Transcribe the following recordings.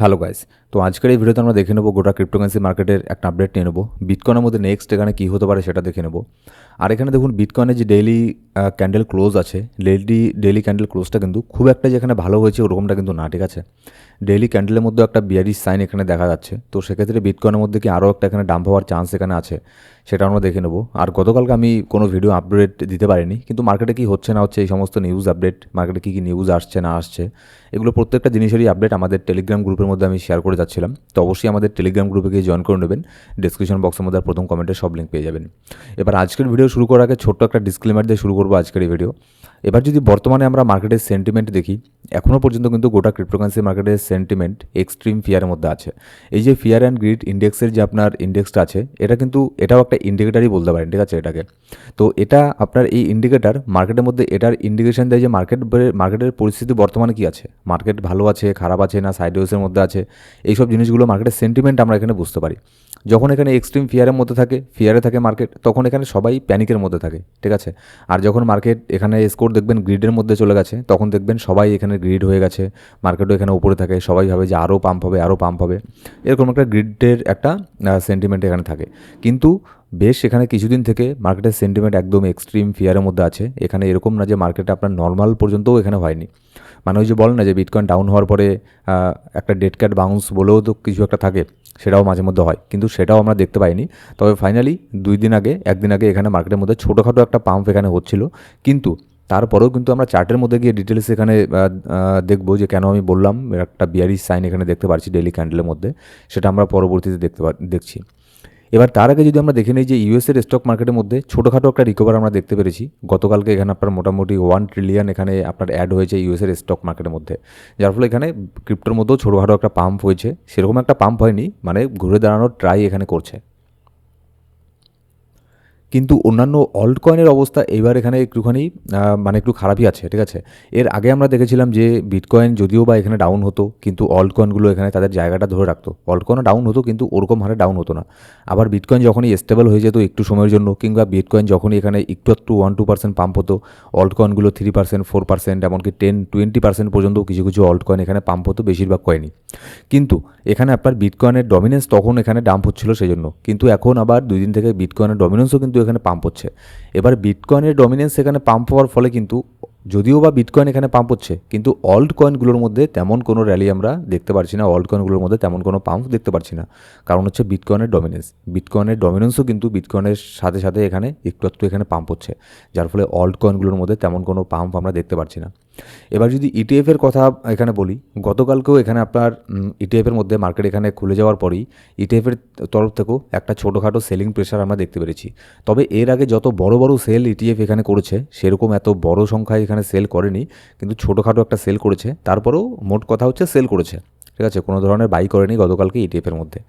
Hello guys. তো আজকের এই ভিডিওতে আমরা দেখে নেব গোটা ক্রিপ্টোকারেন্সি মার্কেটের একটা আপডেট নিয়ে নেব। বিটকয়েনের মধ্যে নেক্সট এখানে কী হতে পারে সেটা দেখে নেব। আর এখানে দেখুন বিটকয়েনের যে ডেইলি ক্যান্ডেল ক্লোজ আছে, ডেইলি ক্যান্ডেল ক্লোজটা কিন্তু খুব একটা যেখানে ভালো হয়েছে ওরকমটা কিন্তু না, ঠিক আছে। ডেইলি ক্যান্ডেলের মধ্যে একটা বিয়ারিশ সাইন এখানে দেখা যাচ্ছে। তো সেক্ষেত্রে বিটকয়েনের মধ্যে কি আরও একটা এখানে ডাম্প হওয়ার চান্স এখানে আছে, সেটা আমরা দেখে নেব। আর গতকালকে আমি কোনো ভিডিও আপডেট দিতে পারিনি, কিন্তু মার্কেটে কী হচ্ছে না হচ্ছে এই সমস্ত নিউজ আপডেট, মার্কেটে কী কী নিউজ আসছে না আসছে, এগুলো প্রত্যেকটা জিনিসেরই আপডেট আমাদের টেলিগ্রাম গ্রুপের মধ্যে আমি শেয়ার করে যাচ্ছিলাম। তো অবশ্যই আমাদের টেলিগ্রাম গ্রুপে গিয়ে জয়েন করে নেবেন। ডিসক্রিপশন বক্সের মধ্যে আর প্রথম কমেন্টে সব লিঙ্ক পেয়ে যাবেন। এবার আজকের ভিডিও শুরু করার আগে ছোট্ট একটা ডিসক্লেমার দিয়ে শুরু করবো আজকের এই ভিডিও। এবার যদি বর্তমানে আমরা মার্কেটের সেন্টিমেন্ট দেখি, এখনও পর্যন্ত কিন্তু গোটা ক্রিপ্টোকারেন্সি মার্কেটের সেন্টিমেন্ট এক্সট্রিম ফিয়ারের মধ্যে আছে। এই যে ফিয়ার অ্যান্ড গ্রিড ইন্ডেক্সের যে আপনার ইন্ডেক্সটা আছে, এটা কিন্তু এটাও একটা ইন্ডিকেটারই বলতে পারেন, ঠিক আছে এটাকে। তো এটা আপনার এই ইন্ডিকেটার মার্কেটের মধ্যে এটার ইন্ডিকেশন দেয় যে মার্কেটের পরিস্থিতি বর্তমানে কী আছে, মার্কেট ভালো আছে, খারাপ আছে, না সাইডওয়েজের মধ্যে আছে। এইসব জিনিসগুলো মার্কেটের সেন্টিমেন্ট আমরা এখানে বুঝতে পারি। যখন এখানে এক্সট্রিম ফিয়ারের মধ্যে থাকে, ফিয়ারে থাকে মার্কেট, তখন এখানে সবাই প্যানিকের মধ্যে থাকে, ঠিক আছে। আর যখন মার্কেট এখানে স্কোর দেখবেন গ্রিডের মধ্যে চলে গেছে, তখন দেখবেন সবাই এখানে গ্রিড হয়ে গেছে, মার্কেটও এখানে উপরে থাকে, সবাই ভাবে যে আরও পাম্প হবে, আরও পাম্প হবে, এরকম একটা গ্রিডের একটা সেন্টিমেন্ট এখানে থাকে। কিন্তু বেশ এখানে কিছুদিন থেকে মার্কেটের সেন্টিমেন্ট একদম এক্সট্রিম ফিয়ারের মধ্যে আছে। এখানে এরকম না যে মার্কেটে আপনার নর্মাল পর্যন্তও এখানে হয়নি। মানে ওই যে বলেন না যে বিটকয়েন ডাউন হওয়ার পরে একটা ডেড ক্যাট বাউন্স বলেও তো কিছু একটা থাকে, সেটাও মাঝে মধ্যে হয়, কিন্তু সেটাও আমরা দেখতে পাইনি। তবে ফাইনালি একদিন আগে এখানে মার্কেটের মধ্যে ছোটোখাটো একটা পাম্প এখানে হচ্ছিল। কিন্তু তারপরেও কিন্তু আমরা চার্টের মধ্যে গিয়ে ডিটেলস এখানে দেখবো যে কেন আমি বললাম একটা বিয়ারিশ সাইন এখানে দেখতে পাচ্ছি ডেইলি ক্যান্ডেলের মধ্যে, সেটা আমরা পরবর্তীতে দেখছি। এবার তার আগে যদি আমরা দেখে নিই যে ইউএসের স্টক মার্কেটের মধ্যে ছোটোখাটো একটা রিকভার আমরা দেখতে পেরেছি। গতকালকে এখানে আপনার মোটামুটি 1 ট্রিলিয়ন এখানে আপনার অ্যাড হয়েছে ইউএসের স্টক মার্কেটের মধ্যে, যার ফলে এখানে ক্রিপ্টোর মধ্যেও ছোটোখাটো একটা পাম্প হয়েছে। সেরকম একটা পাম্প হয়নি, মানে ঘুরে দাঁড়ানোর ট্রাই এখানে করছে। কিন্তু অন্যান্য অল্ট কয়েনের অবস্থা এইবার এখানে একটুখানি মানে একটু খারাপই আছে, ঠিক আছে। এর আগে আমরা দেখেছিলাম যে বিটকয়েন যদিও বা এখানে ডাউন হতো, কিন্তু অল্ট কয়েনগুলো এখানে তাদের জায়গাটা ধরে রাখতো। অল্ট কয়েনও ডাউন হতো, কিন্তু ওরকম হারে ডাউন হতো না। আবার বিটকয়েন যখনই স্টেবল হয়ে যেত একটু সময়ের জন্য, কিংবা বিটকয়েন যখনই এখানে একটু 1-2% পাম্প হতো, অল্ট কয়েনগুলো 3%, 4%, এমনকি 10-20% পর্যন্ত কিছু কিছু অল্ট কয়েন এখানে পাম্প হতো, বেশিরভাগ কয়েনই। কিন্তু এখানে আপনার বিটকয়েনের ডমিনেন্স তখন এখানে ডাম্প হচ্ছিল সেই জন্য, কিন্তু এখন আবার 2 দিন থেকে বিটকয়েনের ডমিনেন্সও কিন্তু এখানে পাম্প হচ্ছে। এবার বিটকয়েনের ডমিনেন্স এখানে পাম্প হওয়ার ফলে কিন্তু যদিও বা বিটকয়েন এখানে পাম্প হচ্ছে, কিন্তু অল্ট কয়েনগুলোর মধ্যে তেমন কোনো র্যালি আমরা দেখতে পারছি না, অল্ট কয়েনগুলোর মধ্যে তেমন কোনো পাম্প দেখতে পারছি না। কারণ হচ্ছে বিটকয়েনের ডমিনেন্সও কিন্তু বিটকয়েনের সাথে সাথে এখানে একটু এখানে পাম্প হচ্ছে, যার ফলে অল্ট কয়েনগুলোর মধ্যে তেমন কোনো পাম্প আমরা দেখতে পারছি না। এবার যদি ইটিএফের কথা এখানে বলি, গতকালকেও এখানে আপনার ইটিএফের মধ্যে মার্কেট এখানে খুলে যাওয়ার পরেই ইটিএফের তরফ থেকেও একটা ছোটোখাটো সেলিং প্রেশার আমরা দেখতে পেরেছি। তবে এর আগে যত বড় বড় সেল ইটিএফ এখানে করেছে, সেরকম এত বড় সংখ্যায় এখানে সেল করেনি, কিন্তু ছোটোখাটো একটা সেল করেছে। তারপরেও মোট কথা হচ্ছে সেল করেছে, ঠিক আছে, কোনো ধরনের বাই করেনি গতকালকে ইটিএফের মধ্যে।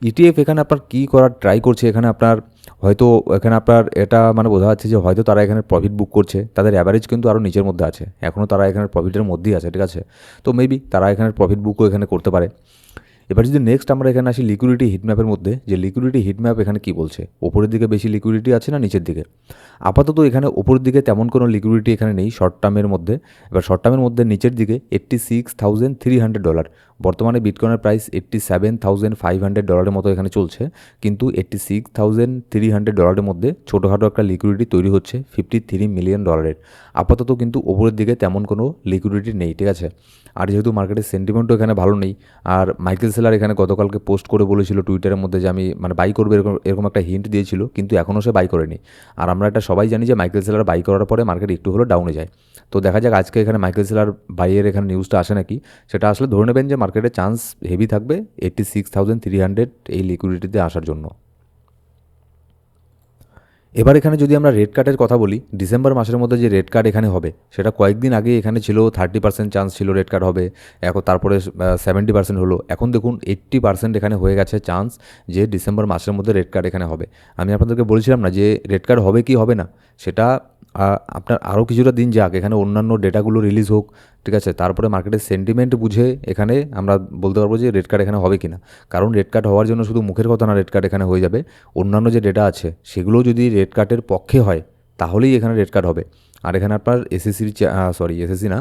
ইটিএফ এখানে আপনার কী করার ট্রাই করছে, এখানে আপনার হয়তো এখানে আপনার এটা মানে বোঝা যাচ্ছে যে হয়তো তারা এখানে প্রফিট বুক করছে, তাদের অ্যাভারেজ কিন্তু আরও নিচের মধ্যে আছে, এখনও তারা এখানে প্রফিটের মধ্যেই আছে, ঠিক আছে। তো মেবি তারা এখানে প্রফিট বুকও এখানে করতে পারে। এবার যদি নেক্সট আমরা এখানে আসি লিকুইডিটি হিটম্যাপের মধ্যে, যে লিকুইডিটি হিটম্যাপ এখানে কী বলছে, ওপরের দিকে বেশি লিকুইডিটি আছে না নিচের দিকে। আপাতত এখানে ওপরের দিকে তেমন কোনো লিকুইডিটি এখানে নেই শর্ট টার্মের মধ্যে। এবার শর্ট টার্মের মধ্যে নিচের দিকে $86,300, বর্তমানে বিটকয়েনের প্রাইস $87,500 মতো এখানে চলছে, কিন্তু $86,300 মধ্যে ছোটোখাটো একটা লিকুইডিটি তৈরি হচ্ছে $53 মিলিয়ন। আপাতত কিন্তু ওপরের দিকে তেমন কোনো লিকুইডিটি নেই, ঠিক আছে। আর যেহেতু মার্কেটের সেন্টিমেন্টও এখানে ভালো নেই, আর মাইকেল সেলার এখানে গতকালকে পোস্ট করে বলেছিল টুইটারের মধ্যে যে আমি মানে বাই করবে, এরকম একটা হিন্ট দিয়েছিল, কিন্তু এখনও সে বাই করেনি। আর আমরা এটা সবাই জানি যে মাইকেল সেলার বাই করার পরে মার্কেট একটু হলেও ডাউনে যায়। তো দেখা যাক আজকে এখানে মাইকেল সেলার বাইয়ের এখানে নিউজটা আসে নাকি, সেটা আসলে ধরে নেবেন যে মার্কেটের চান্স হেভি থাকবে 86,300 এই লিকুইডিটিতে আসার জন্য। এবার এখানে যদি আমরা রেড কার্ডের কথা বলি, ডিসেম্বর মাসের মধ্যে যে রেড কার্ড এখানে হবে, সেটা কয়েকদিন আগে এখানে ছিল 30% চান্স ছিল রেড কার্ড হবে, এখন তারপরে 70% হলো, এখন দেখুন 80% এখানে হয়ে গেছে চান্স যে ডিসেম্বর মাসের মধ্যে রেড কার্ড এখানে হবে। আমি আপনাদেরকে বলছিলাম না যে রেড কার্ড হবে কি হবে না, সেটা আপনার আরও কিছুটা দিন যাক, এখানে অন্যান্য ডেটাগুলো রিলিজ হোক, ঠিক আছে, তারপরে মার্কেটের সেন্টিমেন্ট বুঝে এখানে আমরা বলতে পারবো যে রেড কার্ড এখানে হবে কি না। কারণ রেড কার্ড হওয়ার জন্য শুধু মুখের কথা না রেড কার্ড এখানে হয়ে যাবে, অন্যান্য যে ডেটা আছে সেগুলোও যদি রেড কার্ডের পক্ষে হয় তাহলেই এখানে রেড কার্ড হবে। আর এখানে আপনার এসএসসি না,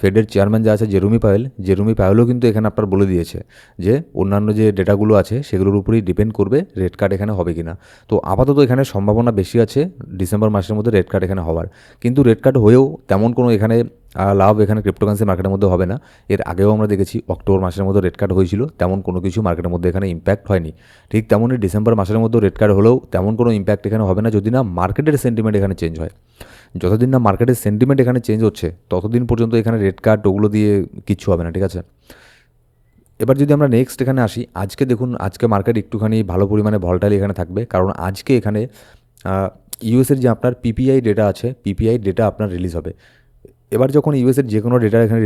ফেডের চেয়ারম্যান যা আছে জেরুমি পাওয়েলও কিন্তু এখানে আপনার বলে দিয়েছে যে অন্যান্য যে ডেটাগুলো আছে সেগুলোর উপরেই ডিপেন্ড করবে রেড কার্ড এখানে হবে কি না। তো আপাতত এখানে সম্ভাবনা বেশি আছে ডিসেম্বর মাসের মধ্যে রেড কার্ড এখানে হওয়ার, কিন্তু রেড কার্ড হয়েও তেমন কোনো এখানে লাভ এখানে ক্রিপ্টোকারেন্সি মার্কেটের মধ্যে হবে না। এর আগেও আমরা দেখেছি অক্টোবর মাসের মধ্যে রেড কার্ড হয়েছিল, তেমন কোনো কিছু মার্কেটের মধ্যে এখানে ইম্প্যাক্ট হয়নি। ঠিক তেমনই ডিসেম্বর মাসের মধ্যে রেড কার্ড হলেও তেমন কোনো ইম্প্যাক্ট এখানে হবে না যদি না মার্কেটের সেন্টিমেন্ট এখানে চেঞ্জ হয়। যতদিন না মার্কেটের সেন্টিমেন্ট এখানে চেঞ্জ হচ্ছে ততদিন পর্যন্ত এখানে রেড কার্ড ওগুলো দিয়ে কিচ্ছু হবে না, ঠিক আছে। এবার যদি আমরা নেক্সট এখানে আসি, আজকে দেখুন আজকে মার্কেট একটুখানি ভালো পরিমাণে ভলটাইল এখানে থাকবে, কারণ আজকে এখানে ইউএসের যে আপনার পিপিআই ডেটা আছে, পিপিআই ডেটা আপনার রিলিজ হবে। এবার যখন ইউএসের যে কোনো ডেটা এখানে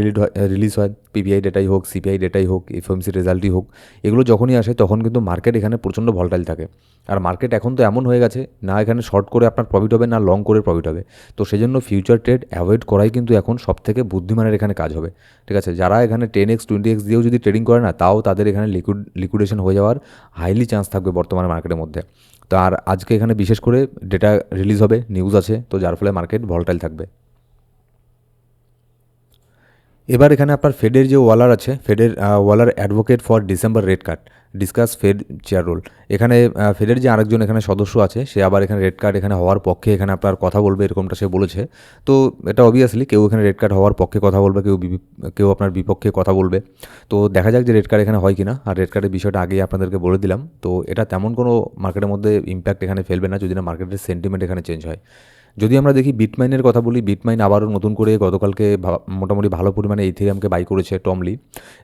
রিলিজ হয়, পিপিআই ডেটাই হোক, সিপিআই ডেটাই হোক, এফওএমসি রেজাল্টই হোক, এগুলো যখনই আসে তখন কিন্তু মার্কেট এখানে প্রচণ্ড ভলটাইল থাকে। আর মার্কেট এখন তো এমন হয়ে গেছে না এখানে শর্ট করে আপনার প্রফিট হবে না লং করে প্রফিট হবে। তো সেজন্য ফিউচার ট্রেড অ্যাভয়েড করাই কিন্তু এখন সবথেকে বুদ্ধিমানের এখানে কাজ হবে, ঠিক আছে। যারা এখানে 10x 20x দিয়েও যদি ট্রেডিং করে না, তাও তাদের এখানে লিকুইডেশন হয়ে যাওয়ার হাইলি চান্স থাকবে বর্তমানে মার্কেটের মধ্যে। তো আর আজকে এখানে বিশেষ করে ডেটা রিলিজ হবে, নিউজ আছে, তো যার ফলে মার্কেট ভলটাইল থাকবে। এবার এখানে আপনার ফেডের যে ওয়ালার আছে, ফেডের Waller advocate for December rate cut discuss Fed chair role. এখানে ফেডের যে আরেকজন এখানে সদস্য আছে সে আবার এখানে রেড কার্ড এখানে হওয়ার পক্ষে এখানে আপনার কথা বলবে, এরকমটা সে বলেছে। তো এটা অবভিয়াসলি কেউ এখানে রেড কার্ড হওয়ার পক্ষে কথা বলবে, কেউ আপনার বিপক্ষে কথা বলবে। তো দেখা যাক যে রেড কার্ড এখানে হয় কিনা। আর রেড কার্ডের বিষয়টা আগেই আপনাদেরকে বলে দিলাম, তো এটা তেমন কোনো মার্কেটের মধ্যে ইম্প্যাক্ট এখানে ফেলবে না যদি না মার্কেটের সেন্টিমেন্ট এখানে চেঞ্জ হয়। যদি আমরা দেখি বিটমাইনের কথা বলি, বিটমাইন আবারও নতুন করে গতকালকে মোটামুটি ভালো পরিমাণে ইথেরিয়ামকে বাই করেছে টমলি।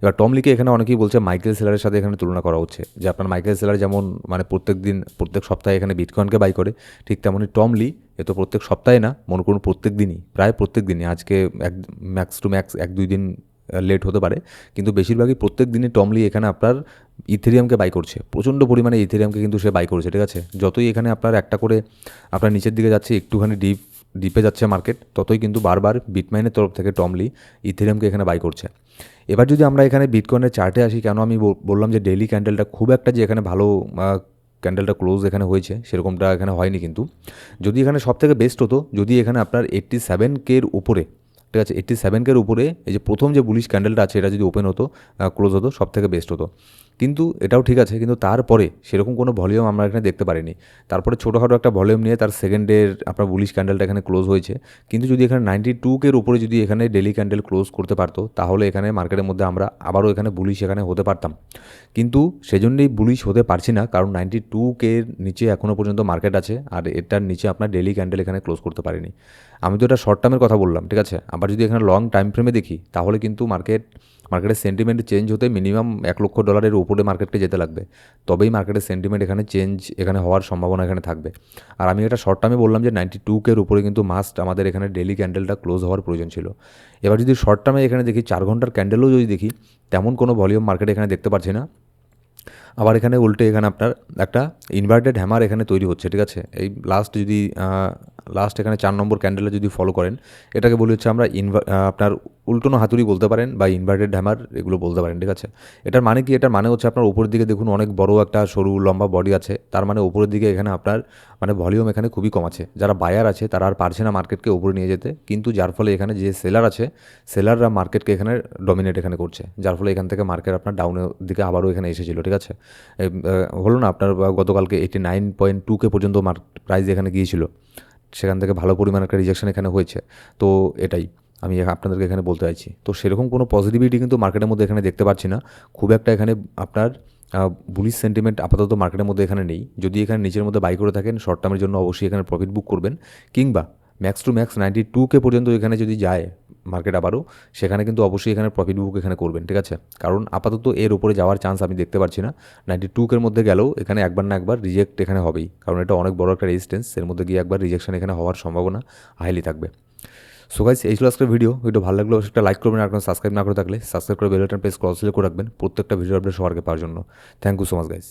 এবার টমলিকে এখানে অনেকেই বলছে মাইকেল সেলারের সাথে এখানে তুলনা করা হচ্ছে, যে আপনার মাইকেল সেলার যেমন মানে প্রত্যেক সপ্তাহে এখানে বিটকয়েনকে বাই করে, ঠিক তেমনই টমলি এ তো প্রত্যেক সপ্তাহে না, মনে করুন প্রত্যেক দিনই, প্রায় প্রত্যেক দিনই, আজকে ম্যাক্স টু ম্যাক্স 1-2 দিন লেট হতে পারে, কিন্তু বেশিরভাগই প্রত্যেক দিনই টমলি এখানে আপনার ইথেরিয়ামকে বাই করছে, প্রচণ্ড পরিমাণে ইথেরিয়ামকে কিন্তু সে বাই করেছে, ঠিক আছে। যতই এখানে আপনার একটা করে আপনার নিচের দিকে যাচ্ছে, একটুখানি ডিপে যাচ্ছে মার্কেট, ততই কিন্তু বারবার বিটমাইনের তরফ থেকে টমলি ইথেরিয়ামকে এখানে বাই করছে। এবার যদি আমরা এখানে বিটকয়েনের চার্টে আসি, কেন আমি বললাম যে ডেইলি ক্যান্ডেলটা খুব একটা যে এখানে ভালো ক্যান্ডেলটা ক্লোজ এখানে হয়েছে সেরকমটা এখানে হয়নি, কিন্তু যদি এখানে সবথেকে বেস্ট হতো যদি এখানে আপনার 87K উপরে, ঠিক আছে, 87K উপরে এই যে প্রথম যে বুলিশ ক্যান্ডেলটা আছে এটা যদি ওপেন হতো, ক্লোজ হতো, সব থেকে বেস্ট হতো। কিন্তু এটাও ঠিক আছে, কিন্তু তারপরে সেরকম কোনো ভলিউম আমরা এখানে দেখতে পারিনি। তারপরে ছোটোখাটো একটা ভলিউম নিয়ে তার সেকেন্ডের আপনার বুলিশ ক্যান্ডেলটা এখানে ক্লোজ হয়েছে। কিন্তু যদি এখানে 92K উপরে যদি এখানে ডেলি ক্যান্ডেল ক্লোজ করতে পারতো, তাহলে এখানে মার্কেটের মধ্যে আমরা আবারও এখানে বুলিশ এখানে হতে পারতাম। কিন্তু সেজন্যই বুলিশ হতে পারছি না, কারণ 92K নিচে এখনও পর্যন্ত মার্কেট আছে, আর এটার নিচে আপনার ডেলি ক্যান্ডেল এখানে ক্লোজ করতে পারিনি। আমি তো এটা শর্ট টার্মের কথা বললাম, ঠিক আছে। আবার যদি এখানে লং টাইম ফ্রেমে দেখি, তাহলে কিন্তু মার্কেটের সেন্টিমেন্ট চেঞ্জ হতে মিনিমাম $1 লক্ষ উপরে মার্কেটকে যেতে লাগবে, তবেই মার্কেটের সেন্টিমেন্ট এখানে চেঞ্জ এখানে হওয়ার সম্ভাবনা এখানে থাকবে। আর আমি এটা শর্ট টার্মে বললাম যে 92K উপরে কিন্তু মাস্ট আমাদের এখানে ডেলি ক্যান্ডেলটা ক্লোজ হওয়ার প্রয়োজন ছিল। এবার যদি শর্ট টার্মে এখানে দেখি 4 ঘন্টার ক্যান্ডেলও যদি দেখি, তেমন কোনো ভলিউম মার্কেট এখানে দেখতে পাচ্ছি না। আবার এখানে উল্টে এখানে আপনার একটা ইনভার্টেড হ্যামার এখানে তৈরি হচ্ছে, ঠিক আছে। এই লাস্ট এখানে 4 নম্বর ক্যান্ডেলে যদি ফলো করেন, এটাকে বলি হচ্ছে আমরা আপনার উল্টোনো হাতুড়ি বলতে পারেন বা ইনভার্টেড হ্যামার এগুলো বলতে পারেন, ঠিক আছে। এটার মানে কি? এটার মানে হচ্ছে আপনার উপরের দিকে দেখুন অনেক বড় একটা সরু লম্বা বডি আছে, তার মানে উপরের দিকে এখানে আপনার মানে ভলিউম এখানে খুবই কম আছে। যারা বায়ার আছে তারা আর পারছে না মার্কেটকে উপরে নিয়ে যেতে, কিন্তু যার ফলে এখানে যে সেলার আছে, সেলাররা মার্কেটকে এখানে ডমিনেট এখানে করছে, যার ফলে এখান থেকে মার্কেট আপনার ডাউনের দিকে আবারও এখানে এসেছিল, ঠিক আছে। হলো না আপনার গতকালকে 89.2K পর্যন্ত প্রাইস এখানে গিয়েছিল, সেখান থেকে ভালো পরিমাণ একটা রিজেকশন এখানে হয়েছে। তো এটাই আমি আপনাদেরকে এখানে বলতে চাইছি। তো সেরকম কোনো পজিটিভিটি কিন্তু মার্কেটের মধ্যে এখানে দেখতে পাচ্ছি না, খুব একটা এখানে আপনার বুলিশ সেন্টিমেন্ট আপাতত মার্কেটের মধ্যে এখানে নেই। যদি এখানে নিচের মধ্যে বাই করে থাকেন শর্ট টার্মের জন্য অবশ্যই এখানে প্রফিট বুক করবেন, কিংবা ম্যাক্স টু ম্যাক্স 92K পর্যন্ত এখানে যদি যায় মার্কেট আবারও, সেখানে কিন্তু অবশ্যই এখানে প্রফিট বুক এখানে করবেন, ঠিক আছে। কারণ আপাতত এর উপরে যাওয়ার চান্স আমি দেখতে পাচ্ছি না। 92K মধ্যে গেলেও এখানে একবার না একবার রিজেক্ট এখানে হবেই, কারণ এটা অনেক বড় একটা রেজিস্ট্যান্স, এর মধ্যে গিয়ে একবার রিজেকশন এখানে হওয়ার সম্ভাবনা হাইলি থাকবে। সো গাইস, এই ছিল আজকের ভিডিও ভালো লাগলে একটা লাইক করবেন, আর সাবস্ক্রাইব না করে থাকলে সাবস্ক্রাইব করে বেল বাটন প্রেস করে রাখবেন প্রত্যেকটা ভিডিও আপডেট সবার আগে পাওয়ার জন্য। Thank you so much guys.